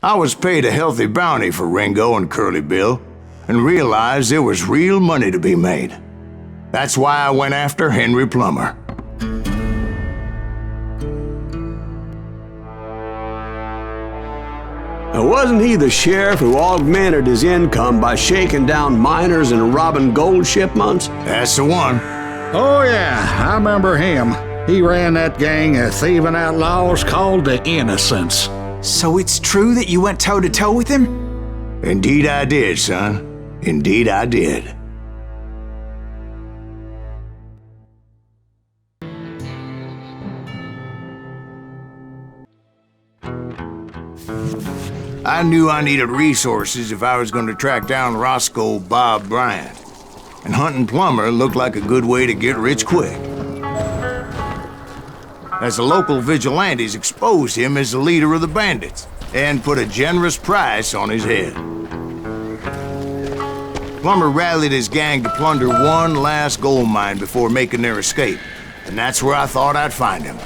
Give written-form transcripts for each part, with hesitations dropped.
I was paid a healthy bounty for Ringo and Curly Bill, and realized there was real money to be made. That's why I went after Henry Plummer. Now, wasn't he the sheriff who augmented his income by shaking down miners and robbing gold shipments? That's the one. Oh yeah, I remember him. He ran that gang of thieving outlaws called the Innocents. So it's true that you went toe-to-toe with him? Indeed I did, son. Indeed I did. I knew I needed resources if I was going to track down Roscoe Bob Bryant. And hunting Plummer looked like a good way to get rich quick. As the local vigilantes exposed him as the leader of the bandits, and put a generous price on his head. Plummer rallied his gang to plunder one last gold mine before making their escape, and that's where I thought I'd find him.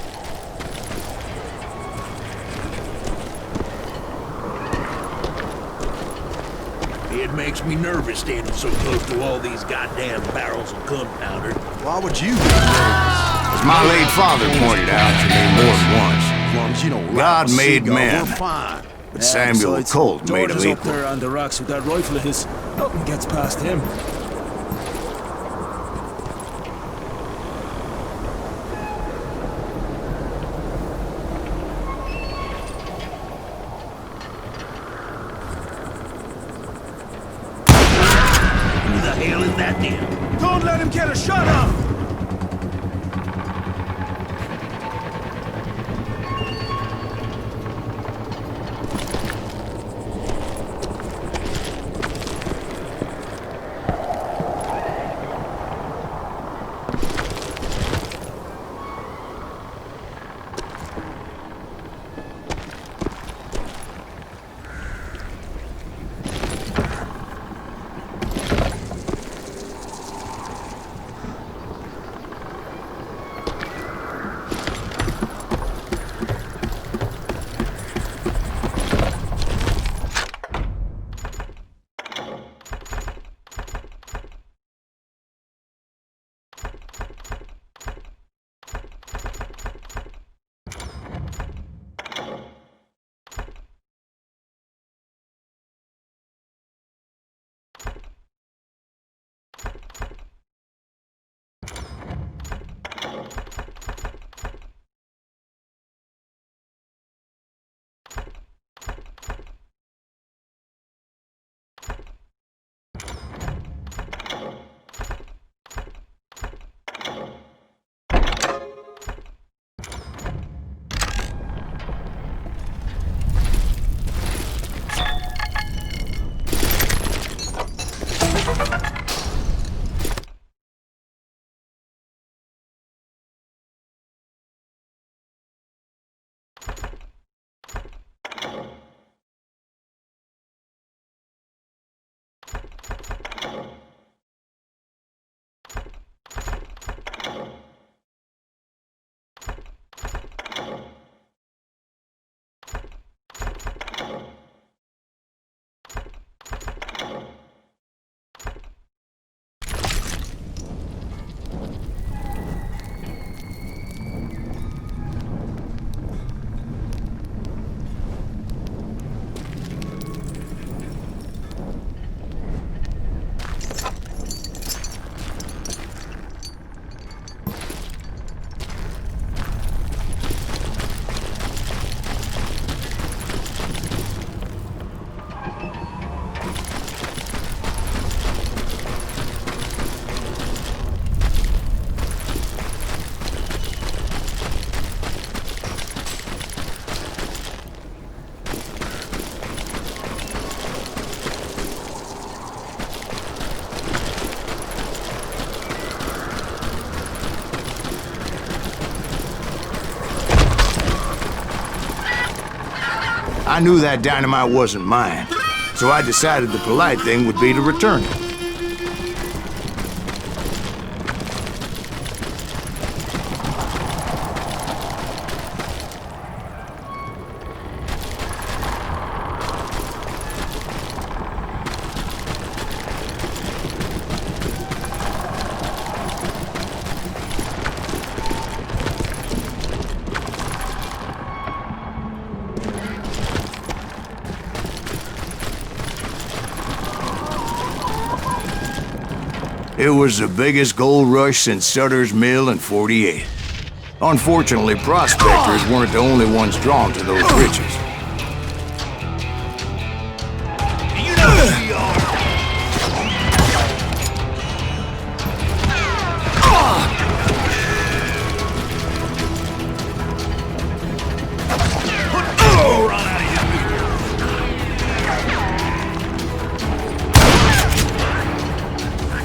It makes me nervous standing so close to all these goddamn barrels of gunpowder. Why would you be nervous? As my late father pointed out to me more than once, As long as you don't God made man, we're fine. but Samuel Colt made him Jordan's up equal. there on the rocks with that rifle of his. Nothing gets past him. Who the hell is that then? Don't let him get a shot off! I knew that dynamite wasn't mine, so I decided the polite thing would be to return it. It was the biggest gold rush since Sutter's Mill in '48. Unfortunately, prospectors weren't the only ones drawn to those riches. You know who we are.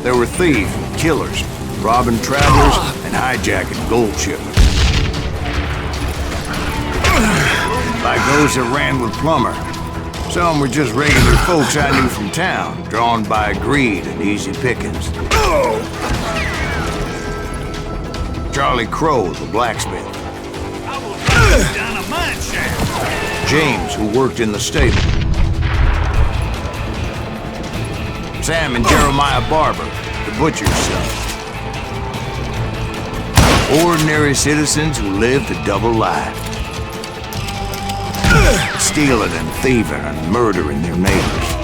There were thieves and killers, robbing travelers and hijacking gold shipments. Like those that ran with Plummer. Some were just regular folks I knew from town, drawn by greed and easy pickings. Charlie Crow, the blacksmith. I will down a mine shaft. James, who worked in the stable. Sam and Jeremiah Barber, the butcher's son. Ordinary citizens who lived a double life. Stealing and thieving and murdering their neighbors.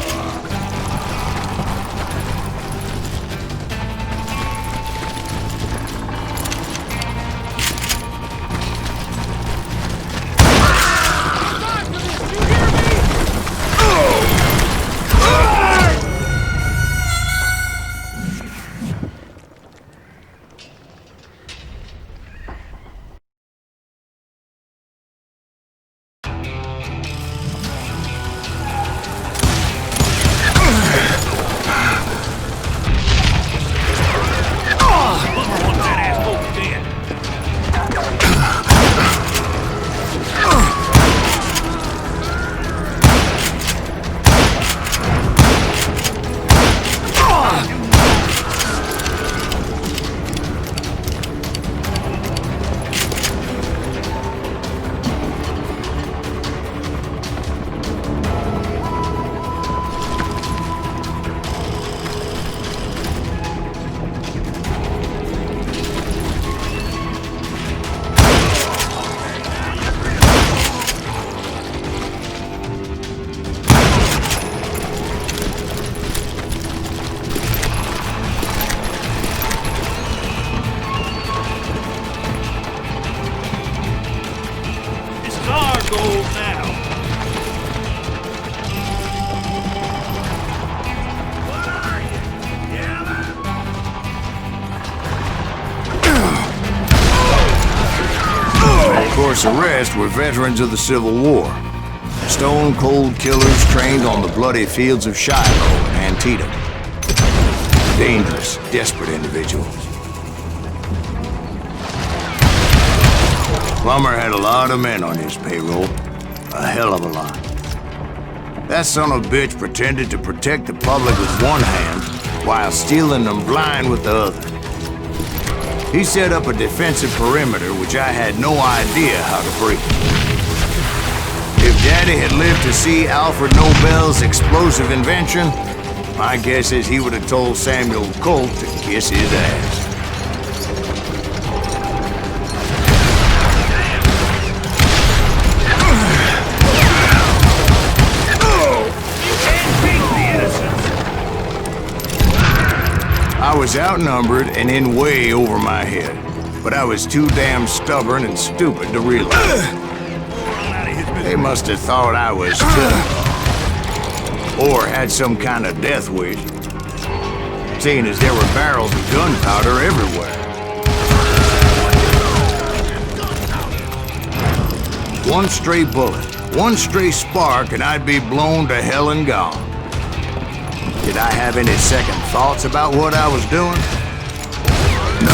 The rest were veterans of the Civil War. Stone-cold killers trained on the bloody fields of Shiloh and Antietam. Dangerous, desperate individuals. Plummer had a lot of men on his payroll. A hell of a lot. That son of a bitch pretended to protect the public with one hand while stealing them blind with the other. He set up a defensive perimeter which I had no idea how to break. If Daddy had lived to see Alfred Nobel's explosive invention, my guess is he would have told Samuel Colt to kiss his ass. I was outnumbered and in way over my head, but I was too damn stubborn and stupid to realize. They must have thought I was tough, or had some kind of death wish, seeing as there were barrels of gunpowder everywhere. One stray bullet, one stray spark, and I'd be blown to hell and gone. Did I have any second thoughts about what I was doing? No.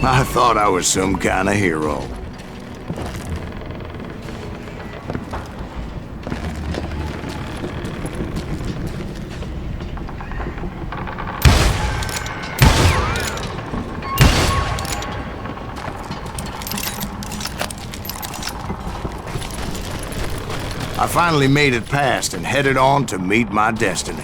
I thought I was some kind of hero. I finally made it past and headed on to meet my destiny.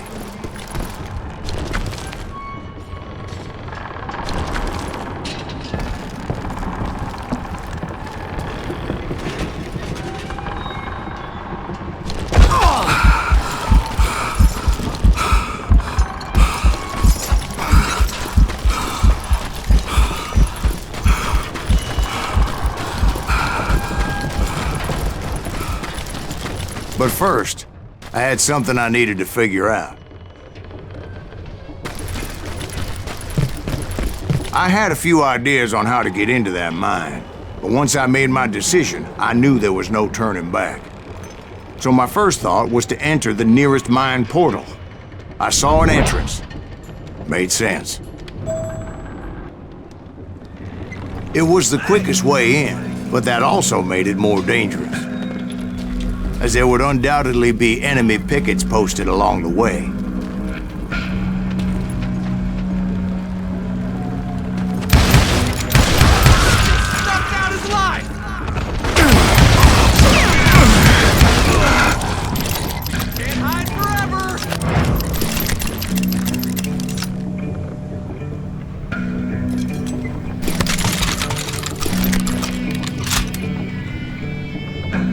But first, I had something I needed to figure out. I had a few ideas on how to get into that mine, but once I made my decision, I knew there was no turning back. So my first thought was to enter the nearest mine portal. I saw an entrance. Made sense. It was the quickest way in, but that also made it more dangerous, as there would undoubtedly be enemy pickets posted along the way. Knocked out his life! Can't hide forever!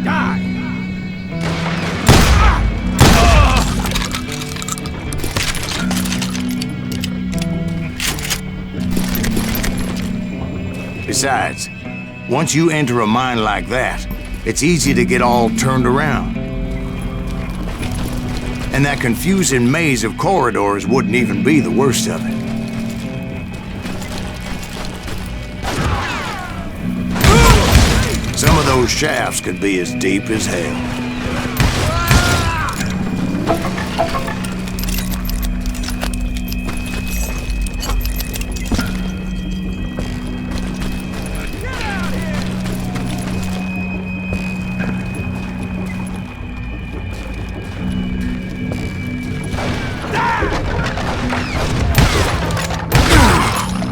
Die! Besides, once you enter a mine like that, it's easy to get all turned around. And that confusing maze of corridors wouldn't even be the worst of it. Some of those shafts could be as deep as hell.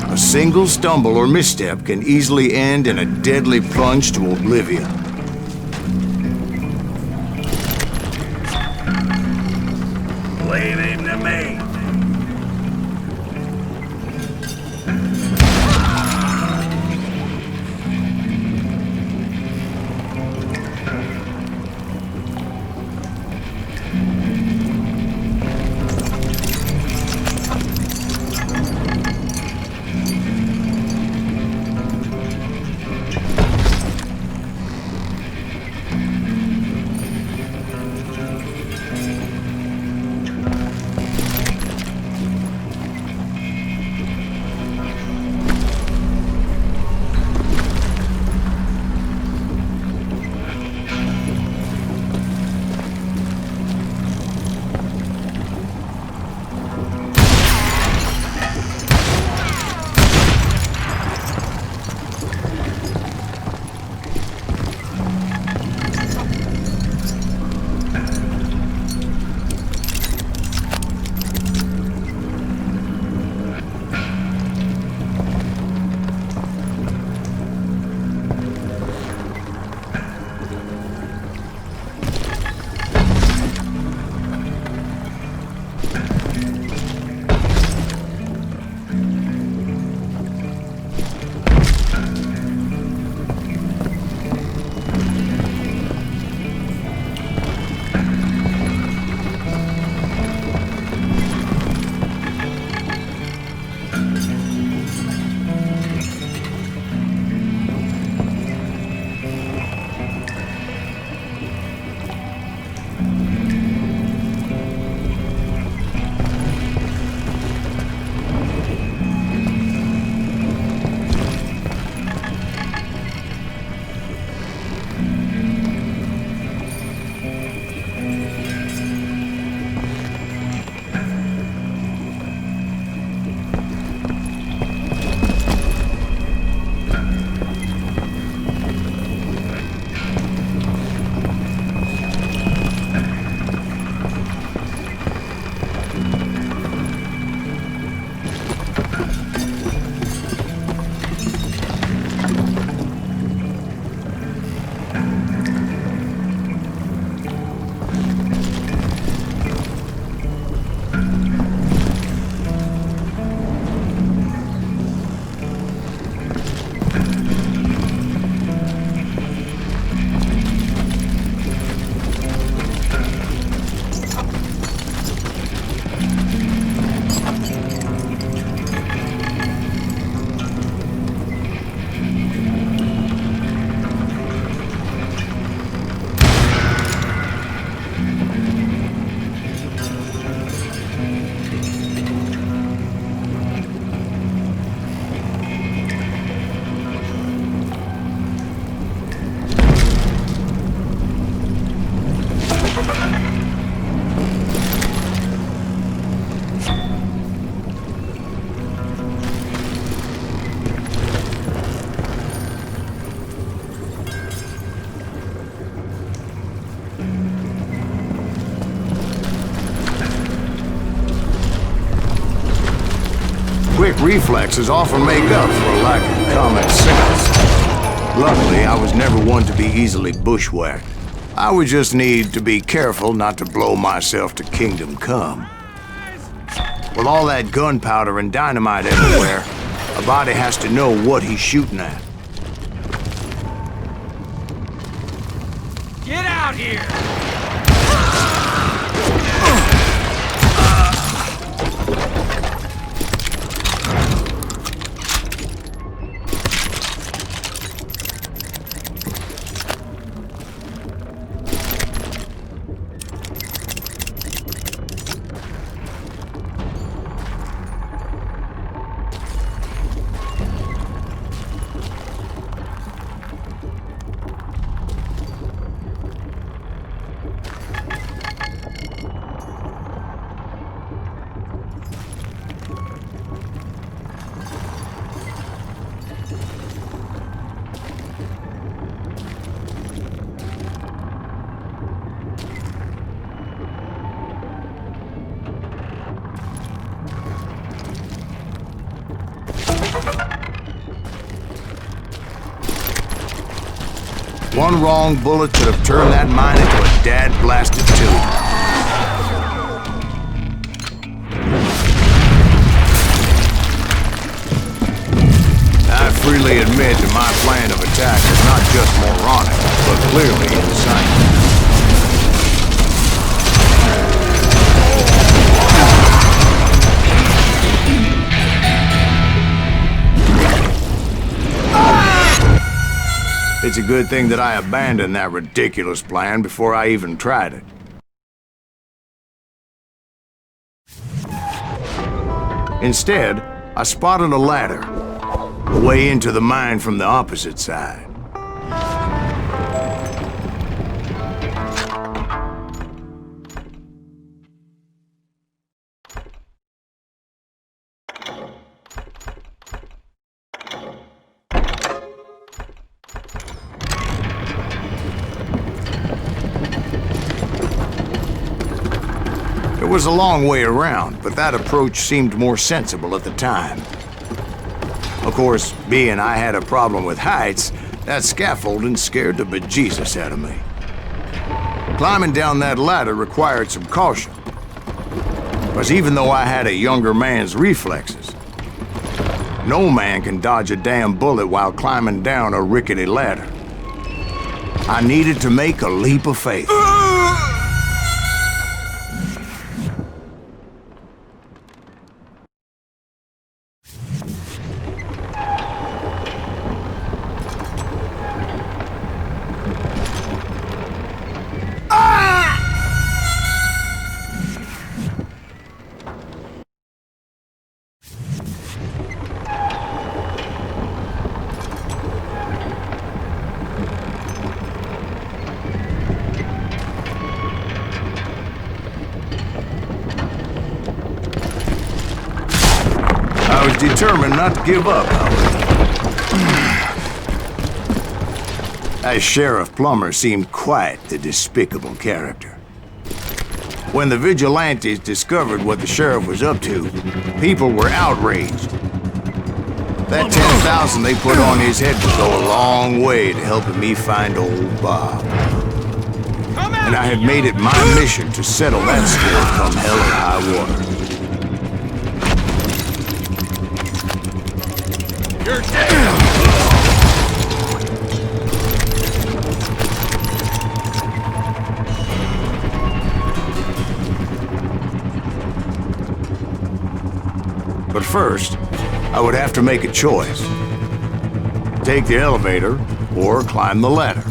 A single stumble or misstep can easily end in a deadly plunge to oblivion. Leave him to me. quick reflexes often make up for a lack of common sense. Luckily, I was never one to be easily bushwhacked. I would just need to be careful not to blow myself to kingdom come. With all that gunpowder and dynamite everywhere, a body has to know what he's shooting at. Get out here! One wrong bullet could have turned that mine into a dad-blasted tube. I freely admit that my plan of attack is not just moronic, but clearly insane. It's a good thing that I abandoned that ridiculous plan before I even tried it. Instead, I spotted a ladder, a way into the mine from the opposite side. It was a long way around, but that approach seemed more sensible at the time. Of course, being I had a problem with heights, that scaffolding scared the bejesus out of me. Climbing down that ladder required some caution, because even though I had a younger man's reflexes, no man can dodge a damn bullet while climbing down a rickety ladder. I needed to make a leap of faith. I was determined not to give up, however. As Sheriff Plummer seemed quite the despicable character. When the vigilantes discovered what the sheriff was up to, people were outraged. That 10,000 they put on his head would go a long way to helping me find old Bob. And I had made it my mission to settle that score come hell or high water. You're dead! But first, I would have to make a choice. Take the elevator or climb the ladder.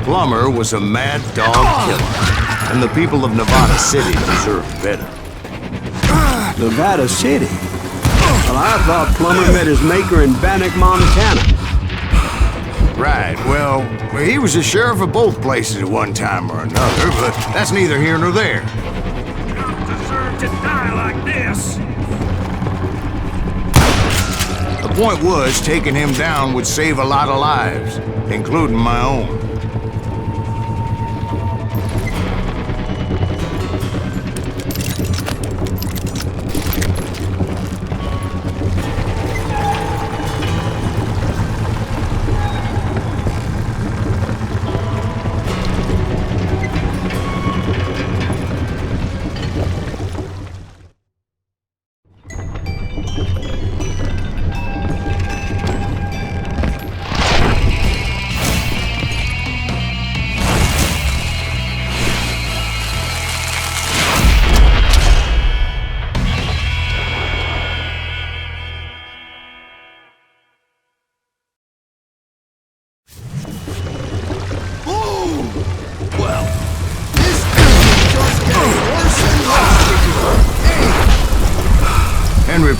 Plummer was a mad dog killer, and the people of Nevada City deserved better. Nevada City? Well, I thought Plummer met his maker in Bannock, Montana. Right, well, he was the sheriff of both places at one time or another, but that's neither here nor there. You don't deserve to die like this. The point was, taking him down would save a lot of lives, including my own.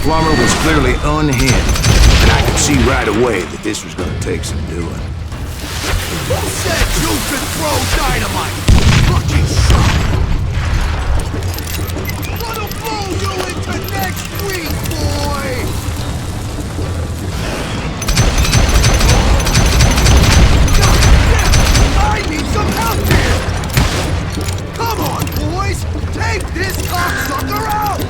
Plummer was clearly unhinged, and I could see right away that this was gonna take some doing. Who said you could throw dynamite? Fucking shot! Gonna blow you into next week, boy! God damn! I need some help here! Come on, boys! Take this cocksucker out!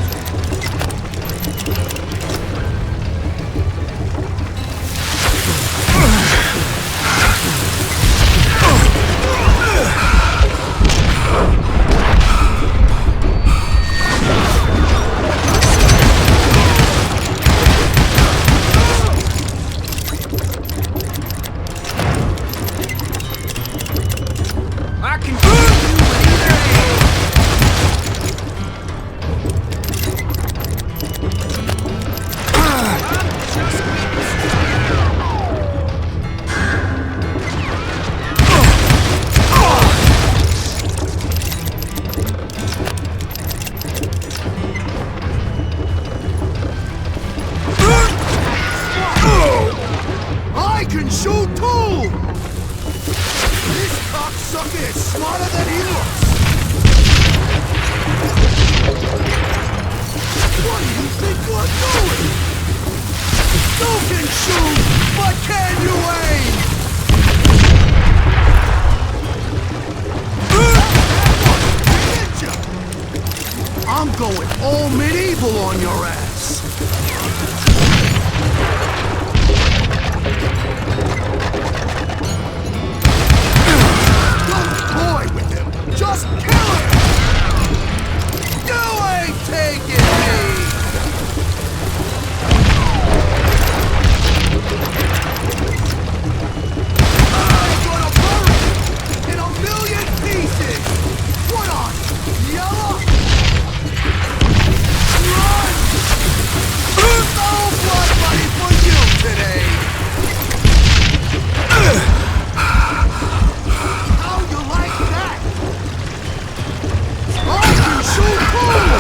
I'm going all medieval on your ass! Don't toy with him! Just kill him! You ain't taking me! I'm gonna bury you in a million pieces! What on? Yellow? Run! No blood money for you today! How you like that? I can shoot cool!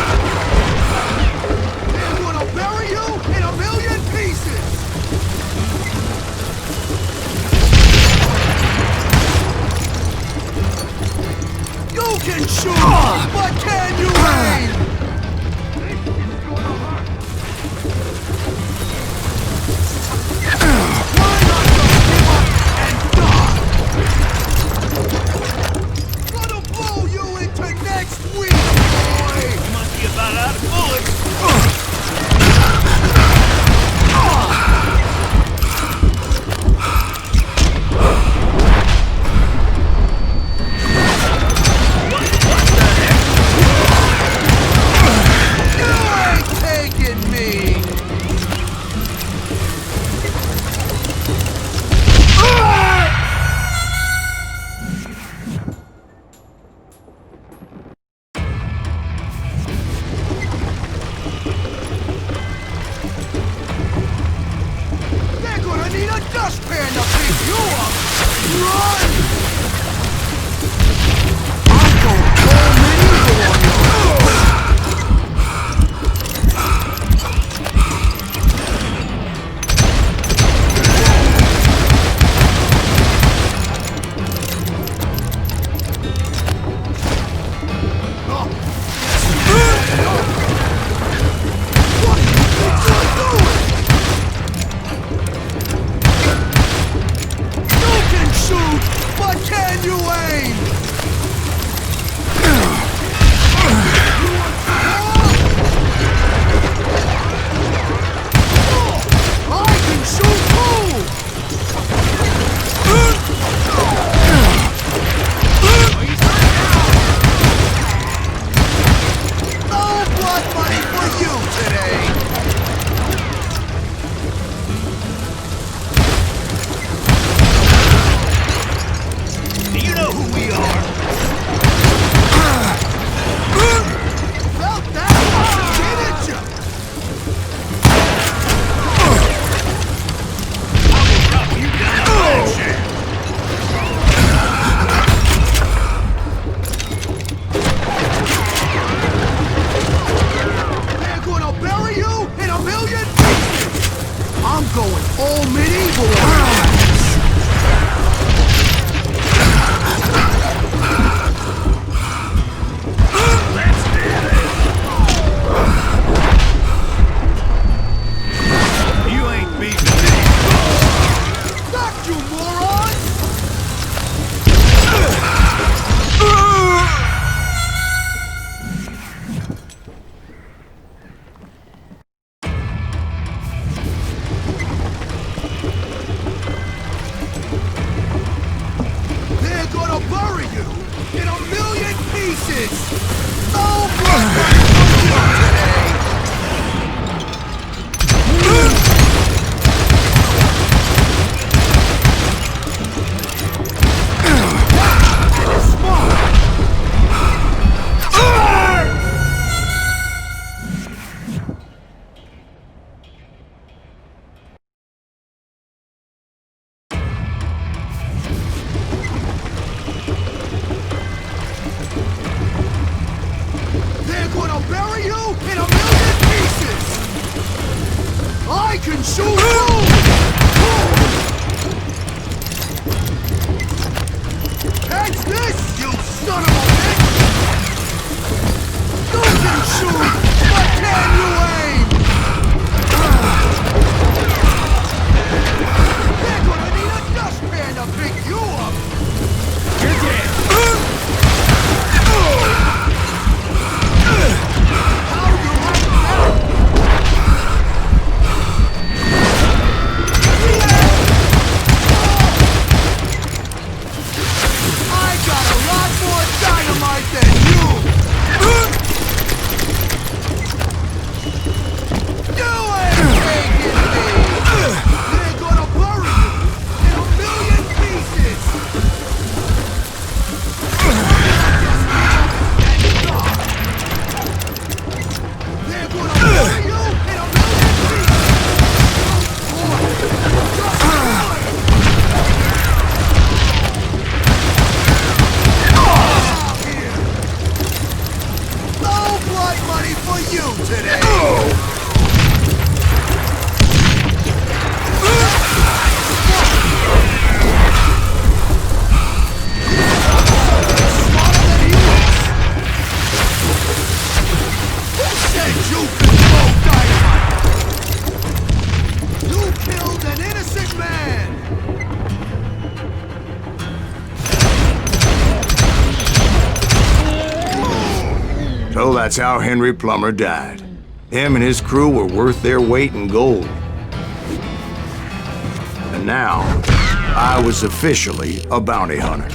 I'm gonna bury you in a million pieces! You can shoot, but can you aim? Why not just give up and die? Gonna blow you into next week, boy! Must be about out of bullets. You ain't taking me! They're gonna need a dustpan to pick you up! Run! can you aim? I can shoot too! No blood money for you today! Do you know who we are? Felt that one, didn't you? You got a bad share. They're gonna bury you in a million pieces! I'm going all medieval on this. Let's do this. You ain't beating me. Back, you moron! They're gonna bury you in a million pieces! No blood money for you today! They're gonna bury you in a million pieces! I can shoot too! Catch this, you son of a bitch! You can shoot, but can you aim? They're gonna need a dustpan to pick you up! You're dead! How you like that? I got a lot more dynamite than you! You ain't taking me! They're gonna bury you in a million pieces! They're gonna bury you in a million pieces! No blood money for you today! Smarter than he looks! Who said you could throw dynamite? You killed an innocent man! So that's how Henry Plummer died. Him and his crew were worth their weight in gold. And now, I was officially a bounty hunter.